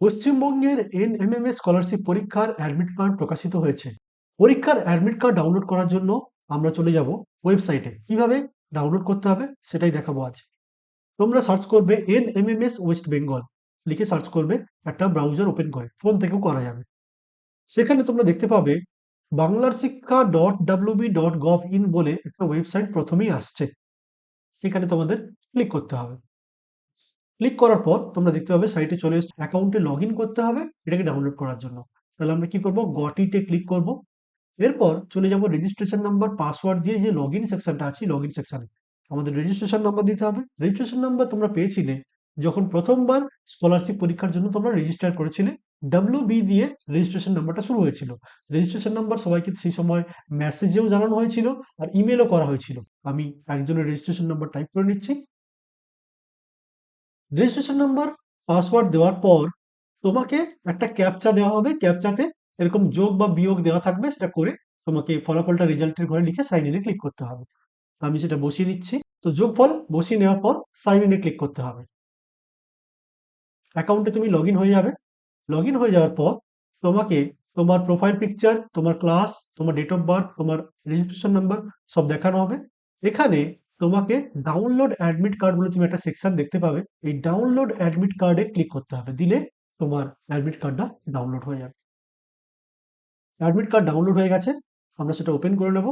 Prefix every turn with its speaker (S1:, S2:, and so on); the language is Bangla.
S1: পশ্চিমবঙ্গের এনএমএমএস স্কলারশিপ পরীক্ষার অ্যাডমিট কার্ড প্রকাশিত হয়েছে। পরীক্ষার অ্যাডমিট কার্ড ডাউনলোড করার জন্য আমরা চলে যাব ওয়েবসাইটে। কিভাবে ডাউনলোড করতে হবে সেটাই দেখাবো আজ। তোমরা সার্চ করবে এনএমএমএস ওয়েস্ট বেঙ্গল লিখে সার্চ করবে, একটা ব্রাউজার ওপেন করে, ফোন থেকেও করা যাবে। সেখানে তোমরা দেখতে পাবে বাংলার শিক্ষা .wb.gov.in বলে একটা ওয়েবসাইট প্রথমেই আসছে। সেখানে তোমাদের ক্লিক করতে হবে। ক্লিক করার পর তোমরা দেখতে পাবে সাইটে চলে এসছে, অ্যাকাউন্টে লগ ইন করতে হবে এটাকে ডাউনলোড করার জন্য। তাহলে আমরা কি করব, গট ইটে ক্লিক করব। এরপর চলে যাব রেজিস্ট্রেশন নাম্বার পাসওয়ার্ড দিয়ে যে লগ ইন সেকশনটা আছে, লগ ইন সেকশনে আমাদের রেজিস্ট্রেশন নাম্বার দিতে হবে। রেজিস্ট্রেশন নাম্বার তোমরা পেয়েছিলে যখন প্রথমবার স্কলারশিপ পরীক্ষার জন্য তোমরা রেজিস্টার করেছিলে। ডাব্লিউ দিয়ে রেজিস্ট্রেশন নাম্বারটা শুরু হয়েছিল। রেজিস্ট্রেশন নাম্বার সবাইকে সেই সময় মেসেজেও জানানো হয়েছিল আর ইমেলও করা হয়েছিল। আমি একজনের রেজিস্ট্রেশন নাম্বার টাইপ করে নিচ্ছি। রেজিস্ট্রেশন নাম্বার পাসওয়ার্ড দেওয়ার পর তোমাকে একটা ক্যাপচা দেওয়া হবে। ক্যাপচাতে এরকম যোগ বা বিয়োগ দেওয়া থাকবে, সেটা করে তোমাকে ফলাফলটা রেজাল্টের ঘরে লিখে সাইন ইনে ক্লিক করতে হবে। আমি সেটা বসিয়ে নিচ্ছি। তো যোগফল বসিয়ে নেওয়ার পর সাইন ইনে ক্লিক করতে হবে। অ্যাকাউন্টে তুমি লগ ইন হয়ে যাবে। লগ ইন হয়ে যাওয়ার পর তোমাকে তোমার প্রোফাইল পিকচার, তোমার ক্লাস, তোমার ডেট অফ বার্থ, তোমার রেজিস্ট্রেশন নাম্বার সব দেখানো হবে। এখানে তোমাকে ডাউনলোড অ্যাডমিট কার্ড বলে তুমি একটা সেকশন দেখতে পাবে। এই ডাউনলোড অ্যাডমিট কার্ডে ক্লিক করতে হবে। দিলে তোমার অ্যাডমিট কার্ডটা ডাউনলোড হয়ে যাবে। অ্যাডমিট কার্ড ডাউনলোড হয়ে গেছে। আমরা সেটা ওপেন করে নেব।